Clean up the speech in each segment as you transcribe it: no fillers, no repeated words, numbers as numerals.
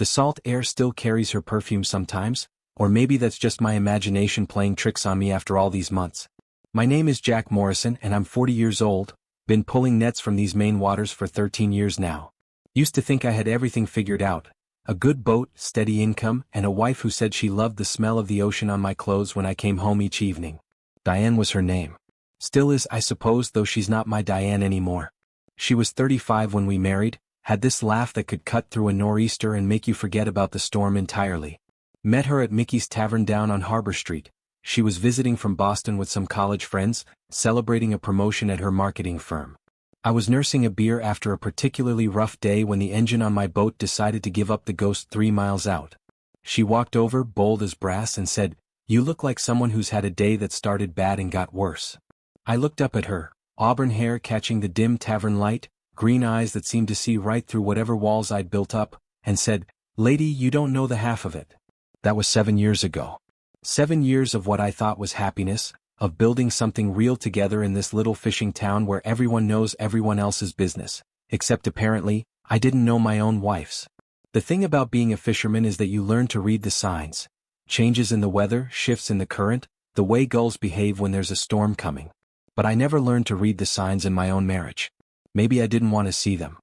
The salt air still carries her perfume sometimes, or maybe that's just my imagination playing tricks on me after all these months. My name is Jack Morrison and I'm 40 years old, been pulling nets from these Maine waters for 13 years now. Used to think I had everything figured out. A good boat, steady income, and a wife who said she loved the smell of the ocean on my clothes when I came home each evening. Diane was her name. Still is, I suppose, though she's not my Diane anymore. She was 35 when we married, had this laugh that could cut through a nor'easter and make you forget about the storm entirely. Met her at Mickey's Tavern down on Harbor Street. She was visiting from Boston with some college friends, celebrating a promotion at her marketing firm. I was nursing a beer after a particularly rough day when the engine on my boat decided to give up the ghost 3 miles out. She walked over, bold as brass, and said, "You look like someone who's had a day that started bad and got worse." I looked up at her, auburn hair catching the dim tavern light, green eyes that seemed to see right through whatever walls I'd built up, and said, "Lady, you don't know the half of it." That was 7 years ago. 7 years of what I thought was happiness, of building something real together in this little fishing town where everyone knows everyone else's business, except apparently, I didn't know my own wife's. The thing about being a fisherman is that you learn to read the signs. Changes in the weather, shifts in the current, the way gulls behave when there's a storm coming. But I never learned to read the signs in my own marriage. Maybe I didn't want to see them.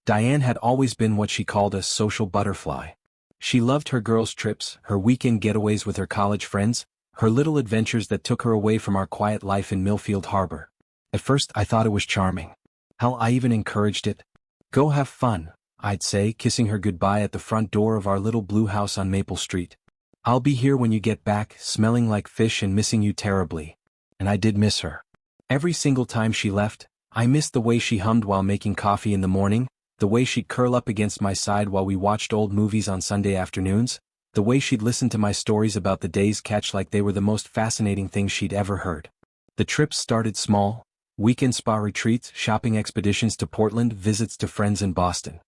Diane had always been what she called a social butterfly. She loved her girls' trips, her weekend getaways with her college friends, her little adventures that took her away from our quiet life in Millfield Harbor. At first I thought it was charming. Hell, I even encouraged it. "Go have fun," I'd say, kissing her goodbye at the front door of our little blue house on Maple Street. "I'll be here when you get back, smelling like fish and missing you terribly." And I did miss her. Every single time she left, I missed the way she hummed while making coffee in the morning, the way she'd curl up against my side while we watched old movies on Sunday afternoons, the way she'd listen to my stories about the day's catch like they were the most fascinating things she'd ever heard. The trips started small: weekend spa retreats, shopping expeditions to Portland, visits to friends in Boston.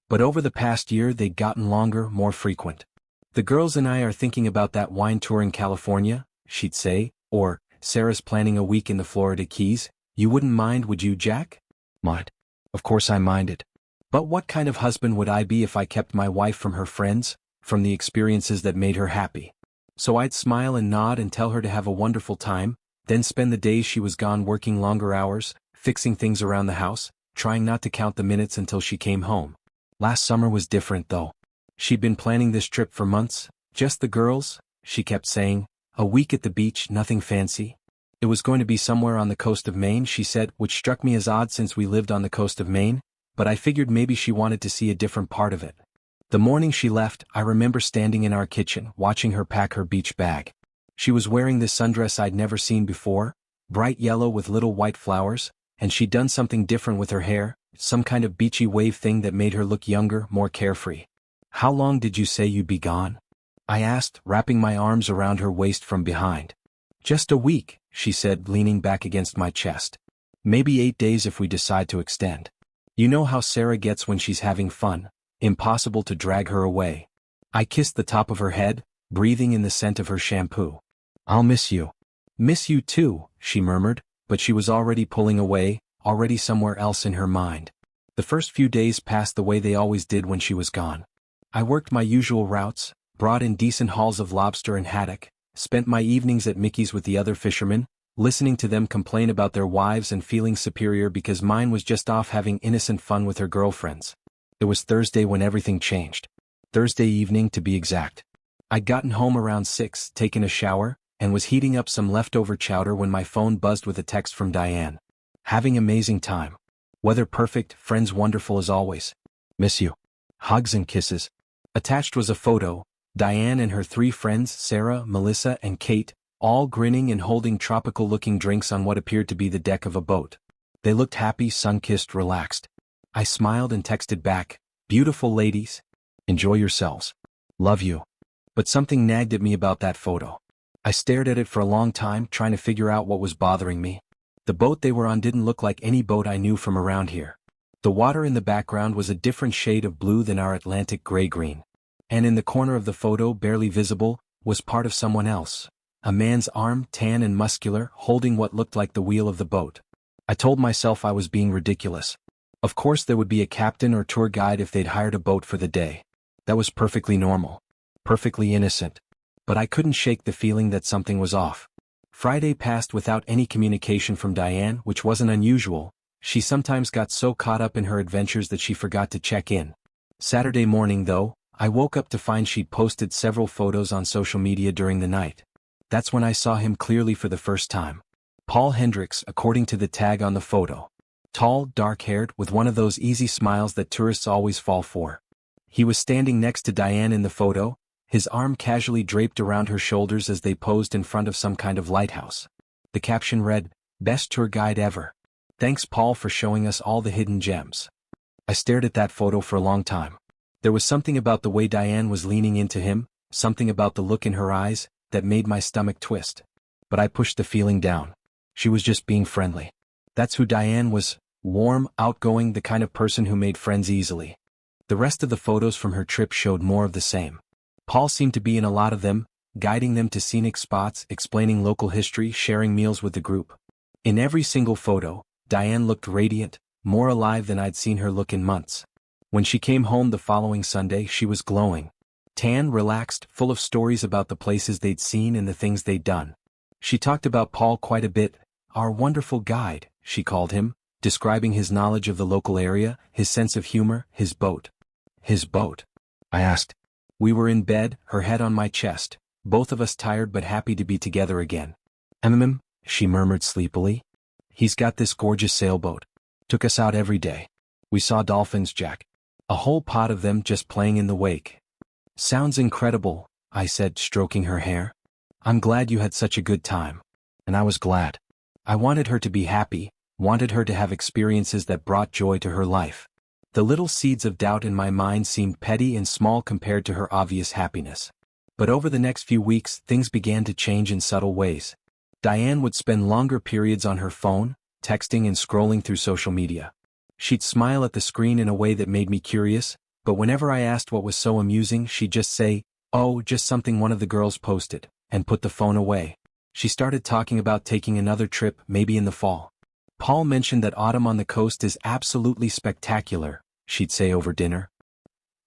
But over the past year they'd gotten longer, more frequent. "The girls and I are thinking about that wine tour in California," she'd say, or, "Sarah's planning a week in the Florida Keys. You wouldn't mind, would you, Jack?" Mind? Of course I minded. But what kind of husband would I be if I kept my wife from her friends, from the experiences that made her happy? So I'd smile and nod and tell her to have a wonderful time, then spend the days she was gone working longer hours, fixing things around the house, trying not to count the minutes until she came home. Last summer was different though. She'd been planning this trip for months. "Just the girls," she kept saying, "a week at the beach, nothing fancy." It was going to be somewhere on the coast of Maine, she said, which struck me as odd since we lived on the coast of Maine, but I figured maybe she wanted to see a different part of it. The morning she left, I remember standing in our kitchen, watching her pack her beach bag. She was wearing this sundress I'd never seen before, bright yellow with little white flowers, and she'd done something different with her hair, some kind of beachy wave thing that made her look younger, more carefree. "How long did you say you'd be gone?" I asked, wrapping my arms around her waist from behind. "Just a week," she said, leaning back against my chest. "Maybe 8 days if we decide to extend. You know how Sarah gets when she's having fun. Impossible to drag her away." I kissed the top of her head, breathing in the scent of her shampoo. "I'll miss you." "Miss you too," she murmured, but she was already pulling away, already somewhere else in her mind. The first few days passed the way they always did when she was gone. I worked my usual routes, brought in decent hauls of lobster and haddock, spent my evenings at Mickey's with the other fishermen, listening to them complain about their wives and feeling superior because mine was just off having innocent fun with her girlfriends. It was Thursday when everything changed. Thursday evening, to be exact. I'd gotten home around 6, taken a shower, and was heating up some leftover chowder when my phone buzzed with a text from Diane. "Having amazing time. Weather perfect, friends wonderful as always. Miss you. Hugs and kisses." Attached was a photo: Diane and her 3 friends, Sarah, Melissa, and Kate, all grinning and holding tropical-looking drinks on what appeared to be the deck of a boat. They looked happy, sun-kissed, relaxed. I smiled and texted back, "Beautiful ladies. Enjoy yourselves. Love you." But something nagged at me about that photo. I stared at it for a long time, trying to figure out what was bothering me. The boat they were on didn't look like any boat I knew from around here. The water in the background was a different shade of blue than our Atlantic gray-green. And in the corner of the photo, barely visible, was part of someone else. A man's arm, tan and muscular, holding what looked like the wheel of the boat. I told myself I was being ridiculous. Of course there would be a captain or tour guide if they'd hired a boat for the day. That was perfectly normal. Perfectly innocent. But I couldn't shake the feeling that something was off. Friday passed without any communication from Diane, which wasn't unusual. She sometimes got so caught up in her adventures that she forgot to check in. Saturday morning, though, I woke up to find she'd posted several photos on social media during the night. That's when I saw him clearly for the first time. Paul Hendricks, according to the tag on the photo. Tall, dark-haired, with one of those easy smiles that tourists always fall for. He was standing next to Diane in the photo, his arm casually draped around her shoulders as they posed in front of some kind of lighthouse. The caption read, "Best tour guide ever. Thanks Paul for showing us all the hidden gems." I stared at that photo for a long time. There was something about the way Diane was leaning into him, something about the look in her eyes, that made my stomach twist. But I pushed the feeling down. She was just being friendly. That's who Diane was, warm, outgoing, the kind of person who made friends easily. The rest of the photos from her trip showed more of the same. Paul seemed to be in a lot of them, guiding them to scenic spots, explaining local history, sharing meals with the group. In every single photo, Diane looked radiant, more alive than I'd seen her look in months. When she came home the following Sunday, she was glowing. Tan, relaxed, full of stories about the places they'd seen and the things they'd done. She talked about Paul quite a bit, our wonderful guide, she called him, describing his knowledge of the local area, his sense of humor, his boat. His boat? I asked. We were in bed, her head on my chest, both of us tired but happy to be together again. She murmured sleepily. He's got this gorgeous sailboat. Took us out every day. We saw dolphins, Jack. A whole pod of them just playing in the wake. Sounds incredible, I said, stroking her hair. I'm glad you had such a good time. And I was glad. I wanted her to be happy, wanted her to have experiences that brought joy to her life. The little seeds of doubt in my mind seemed petty and small compared to her obvious happiness. But over the next few weeks, things began to change in subtle ways. Diane would spend longer periods on her phone, texting and scrolling through social media. She'd smile at the screen in a way that made me curious, but whenever I asked what was so amusing, she'd just say, "Oh, just something one of the girls posted," and put the phone away. She started talking about taking another trip, maybe in the fall. Paul mentioned that autumn on the coast is absolutely spectacular, she'd say over dinner.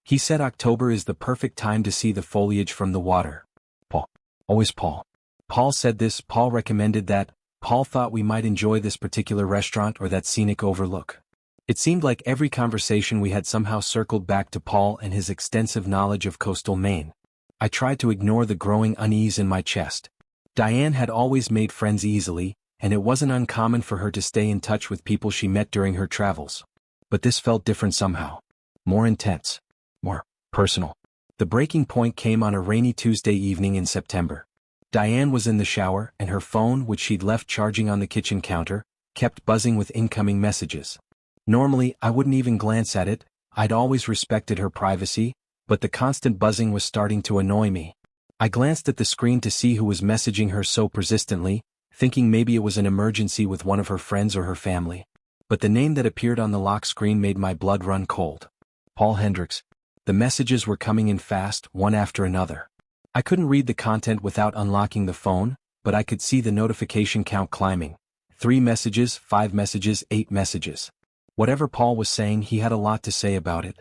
He said October is the perfect time to see the foliage from the water. Paul. Always Paul. Paul said this, Paul recommended that, Paul thought we might enjoy this particular restaurant or that scenic overlook. It seemed like every conversation we had somehow circled back to Paul and his extensive knowledge of coastal Maine. I tried to ignore the growing unease in my chest. Diane had always made friends easily, and it wasn't uncommon for her to stay in touch with people she met during her travels. But this felt different somehow. More intense. More personal. The breaking point came on a rainy Tuesday evening in September. Diane was in the shower, and her phone, which she'd left charging on the kitchen counter, kept buzzing with incoming messages. Normally, I wouldn't even glance at it, I'd always respected her privacy, but the constant buzzing was starting to annoy me. I glanced at the screen to see who was messaging her so persistently, thinking maybe it was an emergency with one of her friends or her family. But the name that appeared on the lock screen made my blood run cold. Paul Hendricks. The messages were coming in fast, one after another. I couldn't read the content without unlocking the phone, but I could see the notification count climbing. 3 messages, 5 messages, 8 messages. Whatever Paul was saying, he had a lot to say about it.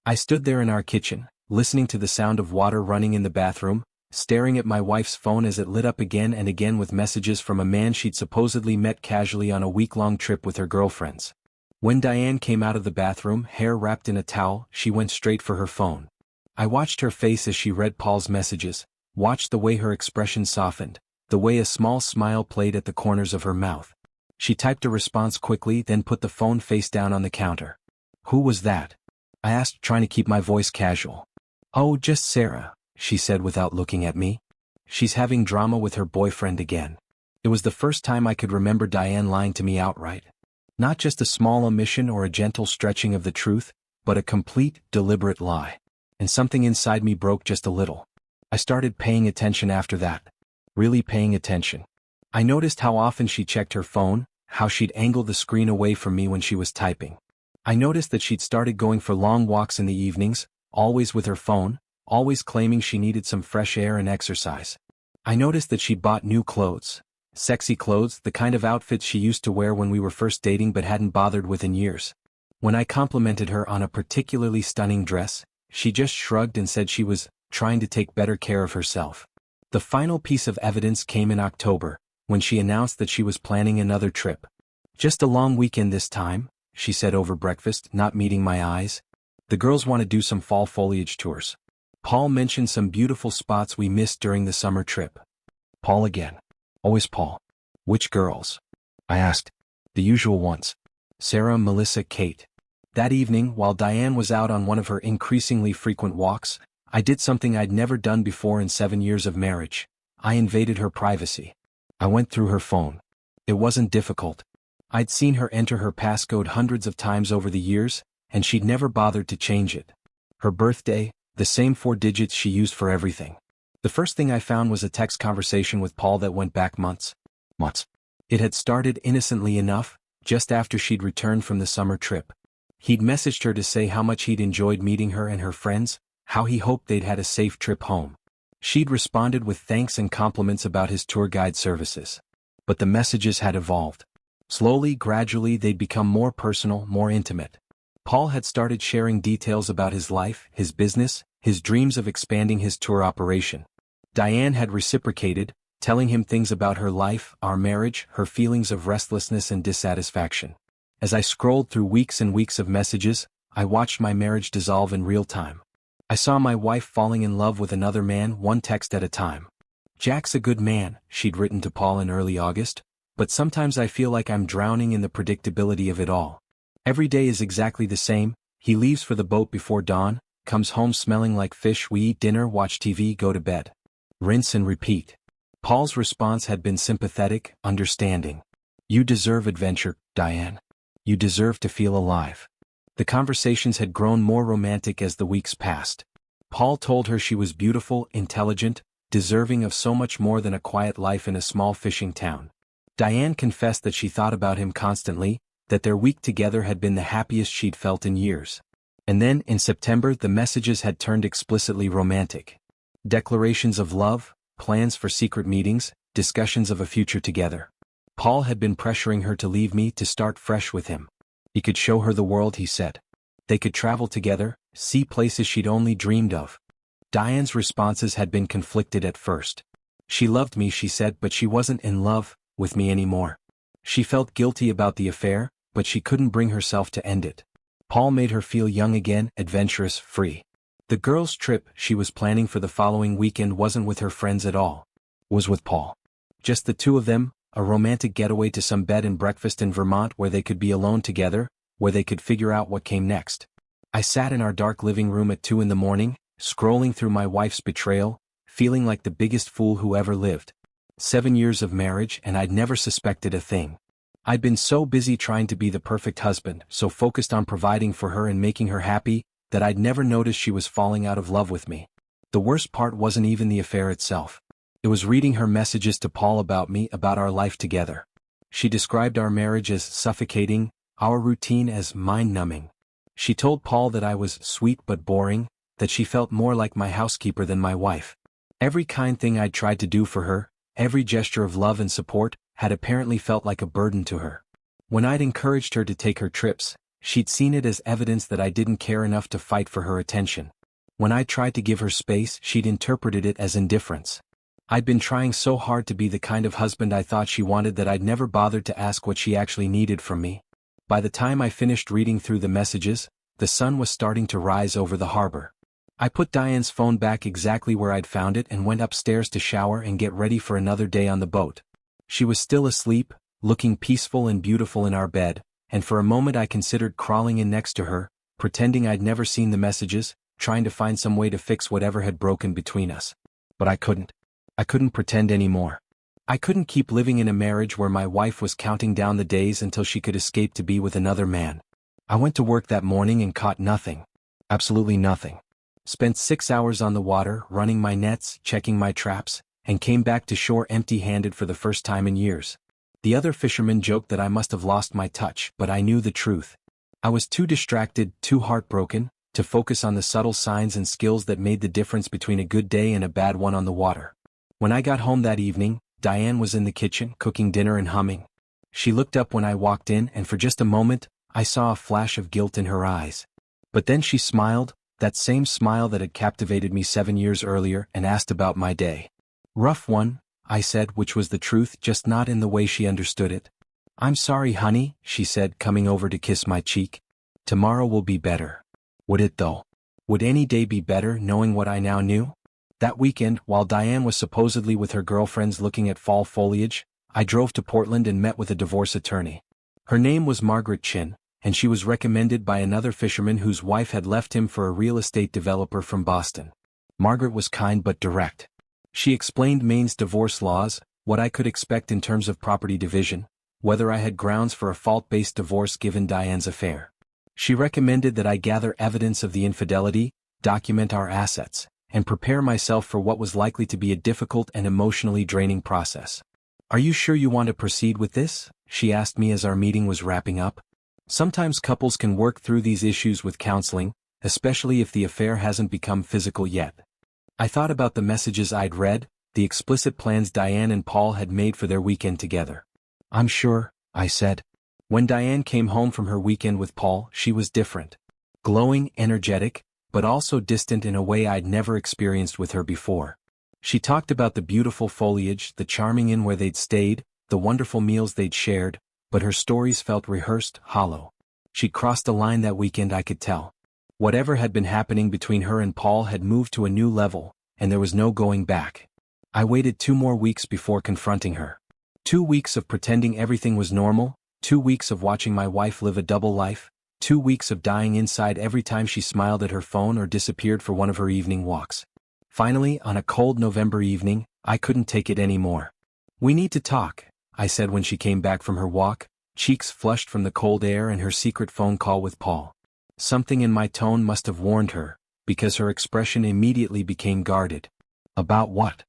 I stood there in our kitchen, listening to the sound of water running in the bathroom, staring at my wife's phone as it lit up again and again with messages from a man she'd supposedly met casually on a week-long trip with her girlfriends. When Diane came out of the bathroom, hair wrapped in a towel, she went straight for her phone. I watched her face as she read Paul's messages, watched the way her expression softened, the way a small smile played at the corners of her mouth. She typed a response quickly, then put the phone face down on the counter. "Who was that?" I asked, trying to keep my voice casual. "Oh, just Sarah," she said without looking at me. "She's having drama with her boyfriend again." It was the first time I could remember Diane lying to me outright. Not just a small omission or a gentle stretching of the truth, but a complete, deliberate lie. And something inside me broke just a little. I started paying attention after that. Really paying attention. I noticed how often she checked her phone, how she'd angle the screen away from me when she was typing. I noticed that she'd started going for long walks in the evenings, always with her phone, always claiming she needed some fresh air and exercise. I noticed that she'd bought new clothes. Sexy clothes, the kind of outfits she used to wear when we were first dating but hadn't bothered with in years. When I complimented her on a particularly stunning dress, She just shrugged and said she was trying to take better care of herself. The final piece of evidence came in October, when she announced that she was planning another trip. "Just a long weekend this time," she said over breakfast, not meeting my eyes. "The girls want to do some fall foliage tours. Paul mentioned some beautiful spots we missed during the summer trip." Paul again. Always Paul. "Which girls?" I asked. "The usual ones. Sarah, Melissa, Kate." That evening, while Diane was out on one of her increasingly frequent walks, I did something I'd never done before in 7 years of marriage. I invaded her privacy. I went through her phone. It wasn't difficult. I'd seen her enter her passcode hundreds of times over the years, and she'd never bothered to change it. Her birthday, the same 4 digits she used for everything. The first thing I found was a text conversation with Paul that went back months. It had started innocently enough, just after she'd returned from the summer trip. He'd messaged her to say how much he'd enjoyed meeting her and her friends, how he hoped they'd had a safe trip home. She'd responded with thanks and compliments about his tour guide services. But the messages had evolved. Slowly, gradually, they'd become more personal, more intimate. Paul had started sharing details about his life, his business, his dreams of expanding his tour operation. Diane had reciprocated, telling him things about her life, our marriage, her feelings of restlessness and dissatisfaction. As I scrolled through weeks and weeks of messages, I watched my marriage dissolve in real time. I saw my wife falling in love with another man, one text at a time. "Jack's a good man," she'd written to Paul in early August, "but sometimes I feel like I'm drowning in the predictability of it all. Every day is exactly the same. He leaves for the boat before dawn, comes home smelling like fish, we eat dinner, watch TV, go to bed. Rinse and repeat." Paul's response had been sympathetic, understanding. "You deserve adventure, Diane. You deserve to feel alive." The conversations had grown more romantic as the weeks passed. Paul told her she was beautiful, intelligent, deserving of so much more than a quiet life in a small fishing town. Diane confessed that she thought about him constantly, that their week together had been the happiest she'd felt in years. And then, in September, the messages had turned explicitly romantic. Declarations of love, plans for secret meetings, discussions of a future together. Paul had been pressuring her to leave me to start fresh with him. He could show her the world, he said. They could travel together, see places she'd only dreamed of. Diane's responses had been conflicted at first. She loved me, she said, but she wasn't in love with me anymore. She felt guilty about the affair, but she couldn't bring herself to end it. Paul made her feel young again, adventurous, free. The girls' trip she was planning for the following weekend wasn't with her friends at all. It was with Paul. Just the two of them, a romantic getaway to some bed and breakfast in Vermont where they could be alone together, where they could figure out what came next. I sat in our dark living room at 2 a.m, scrolling through my wife's betrayal, feeling like the biggest fool who ever lived. 7 years of marriage and I'd never suspected a thing. I'd been so busy trying to be the perfect husband, so focused on providing for her and making her happy, that I'd never noticed she was falling out of love with me. The worst part wasn't even the affair itself. It was reading her messages to Paul about me, about our life together. She described our marriage as suffocating, our routine as mind-numbing. She told Paul that I was sweet but boring, that she felt more like my housekeeper than my wife. Every kind thing I'd tried to do for her, every gesture of love and support, had apparently felt like a burden to her. When I'd encouraged her to take her trips, she'd seen it as evidence that I didn't care enough to fight for her attention. When I tried to give her space, she'd interpreted it as indifference. I'd been trying so hard to be the kind of husband I thought she wanted that I'd never bothered to ask what she actually needed from me. By the time I finished reading through the messages, the sun was starting to rise over the harbor. I put Diane's phone back exactly where I'd found it and went upstairs to shower and get ready for another day on the boat. She was still asleep, looking peaceful and beautiful in our bed, and for a moment I considered crawling in next to her, pretending I'd never seen the messages, trying to find some way to fix whatever had broken between us. But I couldn't. I couldn't pretend anymore. I couldn't keep living in a marriage where my wife was counting down the days until she could escape to be with another man. I went to work that morning and caught nothing. Absolutely nothing. Spent 6 hours on the water, running my nets, checking my traps, and came back to shore empty-handed for the first time in years. The other fishermen joked that I must have lost my touch, but I knew the truth. I was too distracted, too heartbroken, to focus on the subtle signs and skills that made the difference between a good day and a bad one on the water. When I got home that evening, Diane was in the kitchen, cooking dinner and humming. She looked up when I walked in, and for just a moment, I saw a flash of guilt in her eyes. But then she smiled, That same smile that had captivated me 7 years earlier, and asked about my day. "Rough one," I said, which was the truth, just not in the way she understood it. "I'm sorry, honey," she said, coming over to kiss my cheek. "Tomorrow will be better." Would it though? Would any day be better, knowing what I now knew? That weekend, while Diane was supposedly with her girlfriends looking at fall foliage, I drove to Portland and met with a divorce attorney. Her name was Margaret Chin, and she was recommended by another fisherman whose wife had left him for a real estate developer from Boston. Margaret was kind but direct. She explained Maine's divorce laws, what I could expect in terms of property division, whether I had grounds for a fault-based divorce given Diane's affair. She recommended that I gather evidence of the infidelity, document our assets, and prepare myself for what was likely to be a difficult and emotionally draining process. "Are you sure you want to proceed with this?" she asked me as our meeting was wrapping up. Sometimes couples can work through these issues with counseling, especially if the affair hasn't become physical yet. I thought about the messages I'd read, the explicit plans Diane and Paul had made for their weekend together. "I'm sure," I said. When Diane came home from her weekend with Paul, she was different. Glowing, energetic, but also distant in a way I'd never experienced with her before. She talked about the beautiful foliage, the charming inn where they'd stayed, the wonderful meals they'd shared, but her stories felt rehearsed, hollow. She'd crossed a line that weekend, I could tell. Whatever had been happening between her and Paul had moved to a new level, and there was no going back. I waited 2 more weeks before confronting her. 2 weeks of pretending everything was normal, 2 weeks of watching my wife live a double life, 2 weeks of dying inside every time she smiled at her phone or disappeared for one of her evening walks. Finally, on a cold November evening, I couldn't take it anymore. "We need to talk," I said when she came back from her walk, cheeks flushed from the cold air and her secret phone call with Paul. Something in my tone must have warned her, because her expression immediately became guarded. "About what?"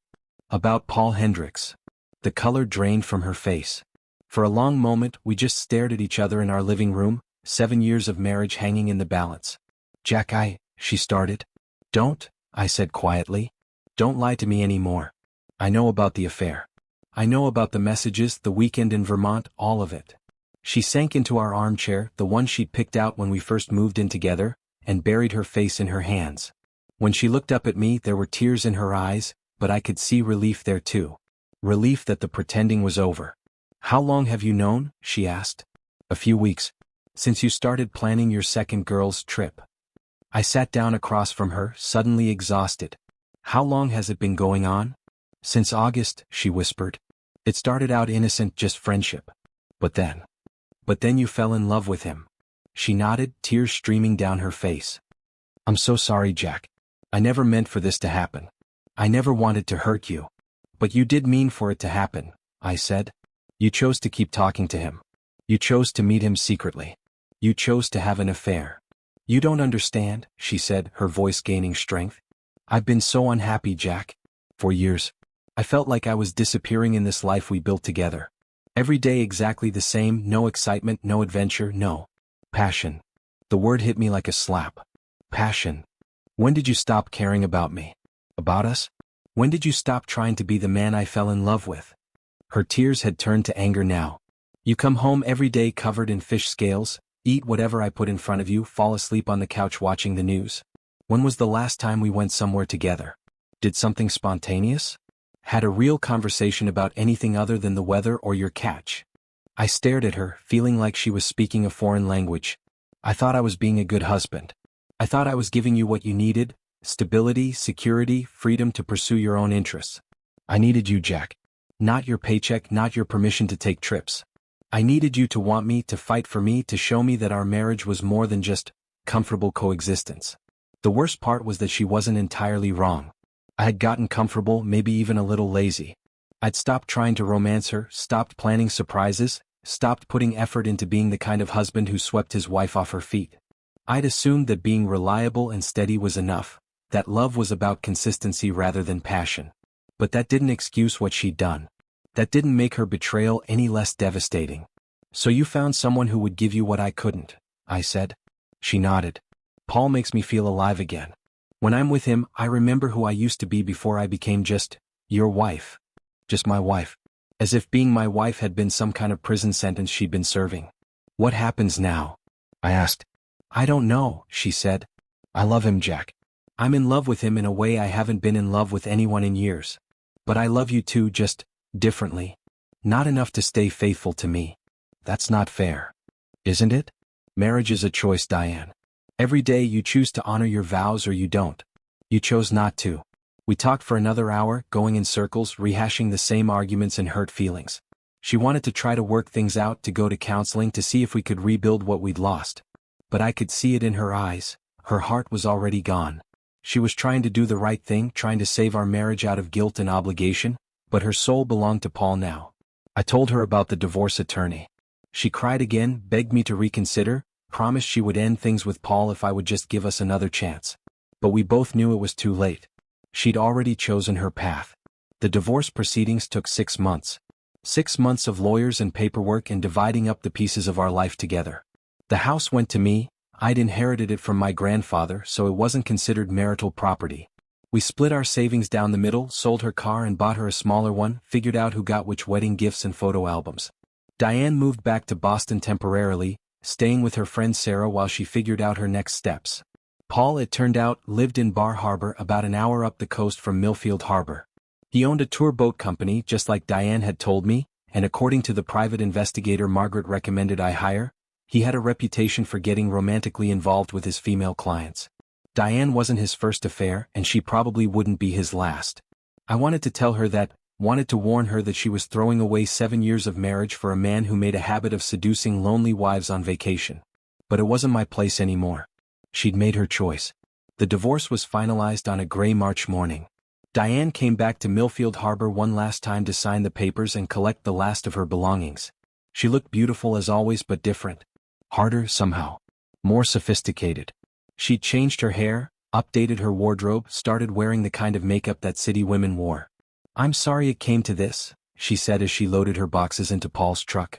"About Paul Hendricks." The color drained from her face. For a long moment we just stared at each other in our living room, 7 years of marriage hanging in the balance. "Jack, she started. "Don't," I said quietly. "Don't lie to me anymore. I know about the affair. I know about the messages, the weekend in Vermont, all of it." She sank into our armchair, the one she'd picked out when we first moved in together, and buried her face in her hands. When she looked up at me, there were tears in her eyes, but I could see relief there too. Relief that the pretending was over. "How long have you known?" she asked. "A few weeks. Since you started planning your second girls' trip." I sat down across from her, suddenly exhausted. "How long has it been going on?" "Since August," she whispered. "It started out innocent, just friendship. But then you fell in love with him." She nodded, tears streaming down her face. "I'm so sorry, Jack. I never meant for this to happen. I never wanted to hurt you." "But you did mean for it to happen," I said. "You chose to keep talking to him. You chose to meet him secretly. You chose to have an affair." "You don't understand," she said, her voice gaining strength. "I've been so unhappy, Jack. For years. I felt like I was disappearing in this life we built together. Every day exactly the same, no excitement, no adventure, no passion." The word hit me like a slap. Passion. When did you stop caring about me? About us? When did you stop trying to be the man I fell in love with? Her tears had turned to anger now. "You come home every day covered in fish scales, eat whatever I put in front of you, fall asleep on the couch watching the news. When was the last time we went somewhere together? Did something spontaneous? Had a real conversation about anything other than the weather or your catch?" I stared at her, feeling like she was speaking a foreign language. "I thought I was being a good husband. I thought I was giving you what you needed, stability, security, freedom to pursue your own interests. I needed you, Jack. Not your paycheck, not your permission to take trips. I needed you to want me, to fight for me, to show me that our marriage was more than just comfortable coexistence." The worst part was that she wasn't entirely wrong. I had gotten comfortable, maybe even a little lazy. I'd stopped trying to romance her, stopped planning surprises, stopped putting effort into being the kind of husband who swept his wife off her feet. I'd assumed that being reliable and steady was enough, that love was about consistency rather than passion. But that didn't excuse what she'd done. That didn't make her betrayal any less devastating. "So you found someone who would give you what I couldn't," I said. She nodded. "Paul makes me feel alive again. When I'm with him, I remember who I used to be before I became just your wife. Just my wife. As if being my wife had been some kind of prison sentence she'd been serving." "What happens now?" I asked. "I don't know," she said. I love him, Jack. I'm in love with him in a way I haven't been in love with anyone in years. But I love you too, just differently. Not enough to stay faithful to me. That's not fair. Isn't it? Marriage is a choice, Diane. Every day you choose to honor your vows or you don't. You chose not to. We talked for another hour, going in circles, rehashing the same arguments and hurt feelings. She wanted to try to work things out, to go to counseling to see if we could rebuild what we'd lost. But I could see it in her eyes. Her heart was already gone. She was trying to do the right thing, trying to save our marriage out of guilt and obligation, but her soul belonged to Paul now. I told her about the divorce attorney. She cried again, begged me to reconsider, promised she would end things with Paul if I would just give us another chance. But we both knew it was too late. She'd already chosen her path. The divorce proceedings took 6 months. 6 months of lawyers and paperwork and dividing up the pieces of our life together. The house went to me. I'd inherited it from my grandfather, so it wasn't considered marital property. We split our savings down the middle, sold her car and bought her a smaller one, figured out who got which wedding gifts and photo albums. Diane moved back to Boston temporarily, staying with her friend Sarah while she figured out her next steps. Paul, it turned out, lived in Bar Harbor, about an hour up the coast from Millfield Harbor. He owned a tour boat company, just like Diane had told me, and according to the private investigator Margaret recommended I hire, he had a reputation for getting romantically involved with his female clients. Diane wasn't his first affair, and she probably wouldn't be his last. I wanted to tell her that, wanted to warn her that she was throwing away 7 years of marriage for a man who made a habit of seducing lonely wives on vacation. But it wasn't my place anymore. She'd made her choice. The divorce was finalized on a gray March morning. Diane came back to Millfield Harbor one last time to sign the papers and collect the last of her belongings. She looked beautiful as always, but different. Harder somehow. More sophisticated. She'd changed her hair, updated her wardrobe, started wearing the kind of makeup that city women wore. "I'm sorry it came to this," she said as she loaded her boxes into Paul's truck.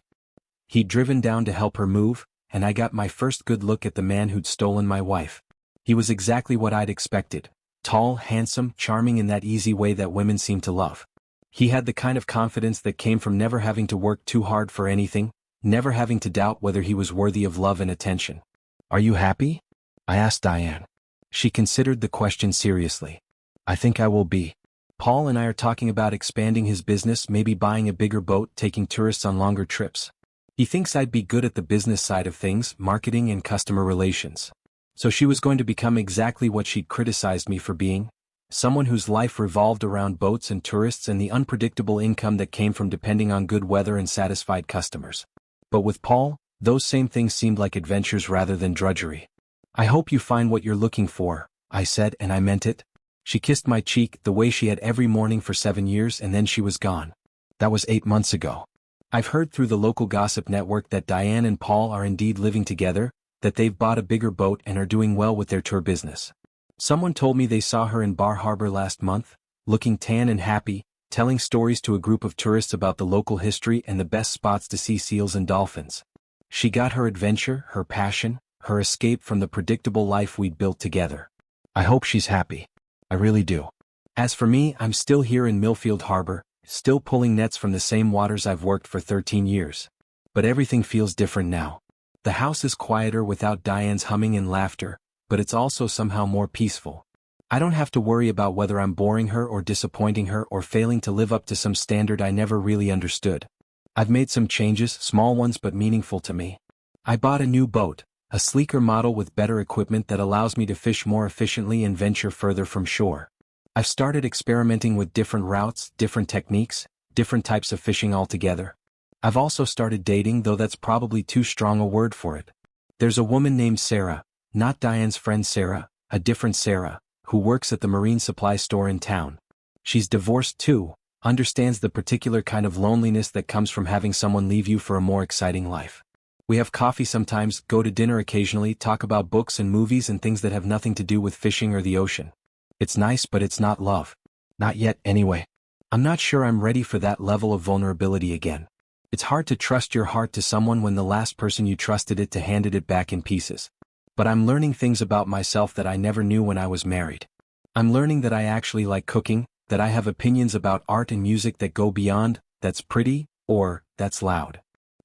He'd driven down to help her move, and I got my first good look at the man who'd stolen my wife. He was exactly what I'd expected. Tall, handsome, charming in that easy way that women seem to love. He had the kind of confidence that came from never having to work too hard for anything, never having to doubt whether he was worthy of love and attention. "Are you happy?" I asked Diane. She considered the question seriously. "I think I will be. Paul and I are talking about expanding his business, maybe buying a bigger boat, taking tourists on longer trips. He thinks I'd be good at the business side of things, marketing and customer relations." So she was going to become exactly what she'd criticized me for being, someone whose life revolved around boats and tourists and the unpredictable income that came from depending on good weather and satisfied customers. But with Paul, those same things seemed like adventures rather than drudgery. "I hope you find what you're looking for," I said, and I meant it. She kissed my cheek the way she had every morning for 7 years, and then she was gone. That was 8 months ago. I've heard through the local gossip network that Diane and Paul are indeed living together, that they've bought a bigger boat and are doing well with their tour business. Someone told me they saw her in Bar Harbor last month, looking tan and happy, telling stories to a group of tourists about the local history and the best spots to see seals and dolphins. She got her adventure, her passion, her escape from the predictable life we'd built together. I hope she's happy. I really do. As for me, I'm still here in Millfield Harbor, still pulling nets from the same waters I've worked for 13 years. But everything feels different now. The house is quieter without Diane's humming and laughter, but it's also somehow more peaceful. I don't have to worry about whether I'm boring her or disappointing her or failing to live up to some standard I never really understood. I've made some changes, small ones but meaningful to me. I bought a new boat, a sleeker model with better equipment that allows me to fish more efficiently and venture further from shore. I've started experimenting with different routes, different techniques, different types of fishing altogether. I've also started dating, though that's probably too strong a word for it. There's a woman named Sarah, not Diane's friend Sarah, a different Sarah, who works at the marine supply store in town. She's divorced too, understands the particular kind of loneliness that comes from having someone leave you for a more exciting life. We have coffee sometimes, go to dinner occasionally, talk about books and movies and things that have nothing to do with fishing or the ocean. It's nice, but it's not love. Not yet, anyway. I'm not sure I'm ready for that level of vulnerability again. It's hard to trust your heart to someone when the last person you trusted it to handed it back in pieces. But I'm learning things about myself that I never knew when I was married. I'm learning that I actually like cooking, that I have opinions about art and music that go beyond, "that's pretty," or "that's loud."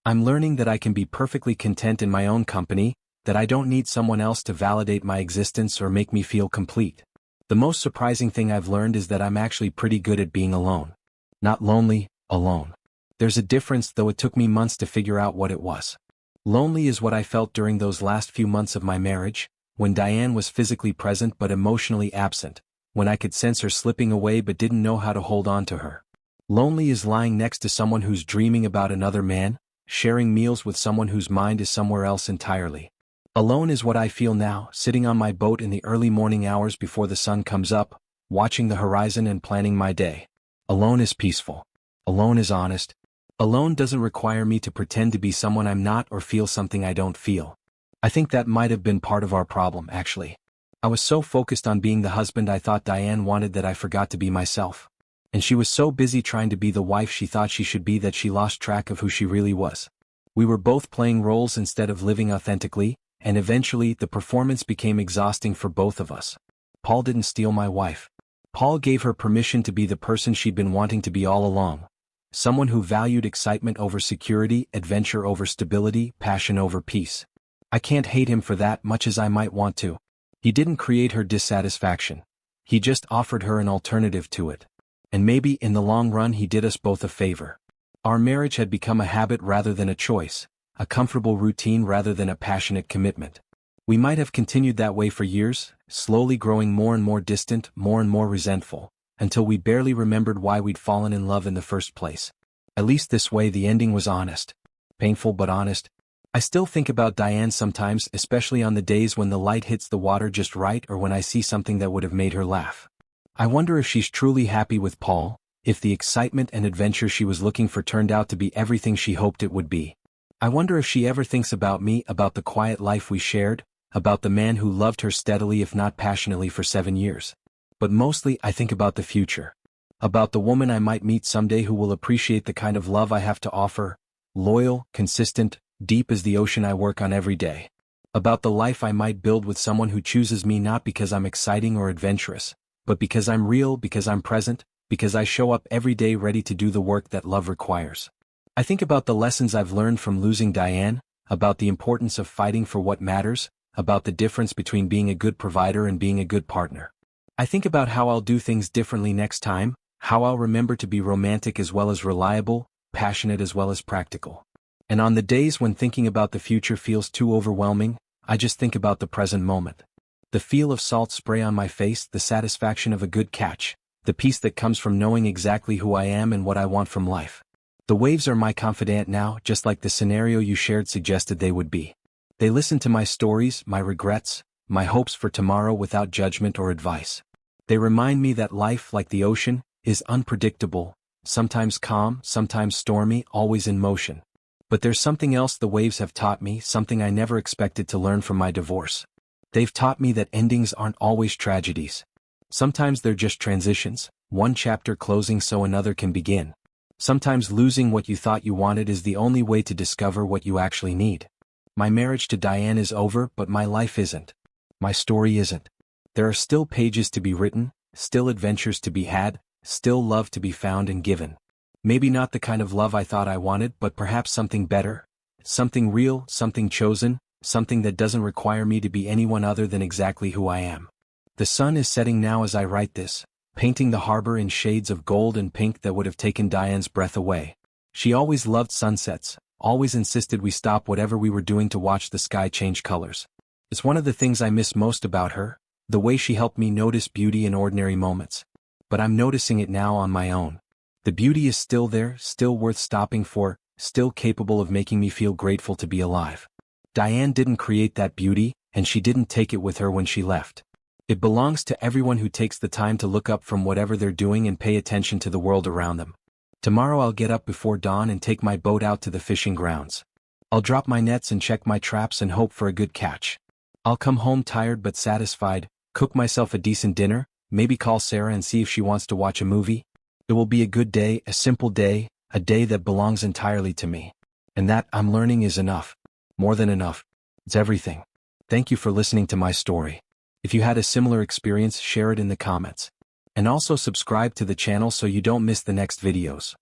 I'm learning that I can be perfectly content in my own company, that I don't need someone else to validate my existence or make me feel complete. The most surprising thing I've learned is that I'm actually pretty good at being alone. Not lonely, alone. There's a difference, though it took me months to figure out what it was. Lonely is what I felt during those last few months of my marriage, when Diane was physically present but emotionally absent, when I could sense her slipping away but didn't know how to hold on to her. Lonely is lying next to someone who's dreaming about another man, sharing meals with someone whose mind is somewhere else entirely. Alone is what I feel now, sitting on my boat in the early morning hours before the sun comes up, watching the horizon and planning my day. Alone is peaceful. Alone is honest. Alone doesn't require me to pretend to be someone I'm not or feel something I don't feel. I think that might have been part of our problem, actually. I was so focused on being the husband I thought Diane wanted that I forgot to be myself. And she was so busy trying to be the wife she thought she should be that she lost track of who she really was. We were both playing roles instead of living authentically, and eventually the performance became exhausting for both of us. Paul didn't steal my wife. Paul gave her permission to be the person she'd been wanting to be all along. Someone who valued excitement over security, adventure over stability, passion over peace. I can't hate him for that much as I might want to. He didn't create her dissatisfaction. He just offered her an alternative to it. And maybe in the long run he did us both a favor. Our marriage had become a habit rather than a choice, a comfortable routine rather than a passionate commitment. We might have continued that way for years, slowly growing more and more distant, more and more resentful, until we barely remembered why we'd fallen in love in the first place. At least this way the ending was honest. Painful but honest. I still think about Diane sometimes, especially on the days when the light hits the water just right or when I see something that would have made her laugh. I wonder if she's truly happy with Paul, if the excitement and adventure she was looking for turned out to be everything she hoped it would be. I wonder if she ever thinks about me, about the quiet life we shared, about the man who loved her steadily if not passionately for 7 years. But mostly I think about the future. About the woman I might meet someday who will appreciate the kind of love I have to offer, loyal, consistent, deep as the ocean I work on every day. About the life I might build with someone who chooses me not because I'm exciting or adventurous, but because I'm real, because I'm present, because I show up every day ready to do the work that love requires. I think about the lessons I've learned from losing Diane, about the importance of fighting for what matters, about the difference between being a good provider and being a good partner. I think about how I'll do things differently next time, how I'll remember to be romantic as well as reliable, passionate as well as practical. And on the days when thinking about the future feels too overwhelming, I just think about the present moment. The feel of salt spray on my face, the satisfaction of a good catch, the peace that comes from knowing exactly who I am and what I want from life. The waves are my confidant now, just like the scenario you shared suggested they would be. They listen to my stories, my regrets, my hopes for tomorrow without judgment or advice. They remind me that life, like the ocean, is unpredictable, sometimes calm, sometimes stormy, always in motion. But there's something else the waves have taught me, something I never expected to learn from my divorce. They've taught me that endings aren't always tragedies. Sometimes they're just transitions, one chapter closing so another can begin. Sometimes losing what you thought you wanted is the only way to discover what you actually need. My marriage to Diane is over, but my life isn't. My story isn't. There are still pages to be written, still adventures to be had, still love to be found and given. Maybe not the kind of love I thought I wanted, but perhaps something better. Something real, something chosen, something that doesn't require me to be anyone other than exactly who I am. The sun is setting now as I write this, painting the harbor in shades of gold and pink that would have taken Diane's breath away. She always loved sunsets, always insisted we stop whatever we were doing to watch the sky change colors. It's one of the things I miss most about her, the way she helped me notice beauty in ordinary moments. But I'm noticing it now on my own. The beauty is still there, still worth stopping for, still capable of making me feel grateful to be alive. Diane didn't create that beauty, and she didn't take it with her when she left. It belongs to everyone who takes the time to look up from whatever they're doing and pay attention to the world around them. Tomorrow I'll get up before dawn and take my boat out to the fishing grounds. I'll drop my nets and check my traps and hope for a good catch. I'll come home tired but satisfied, cook myself a decent dinner, maybe call Sarah and see if she wants to watch a movie. It will be a good day, a simple day, a day that belongs entirely to me. And that, I'm learning, is enough. More than enough. It's everything. Thank you for listening to my story. If you had a similar experience, share it in the comments. And also subscribe to the channel so you don't miss the next videos.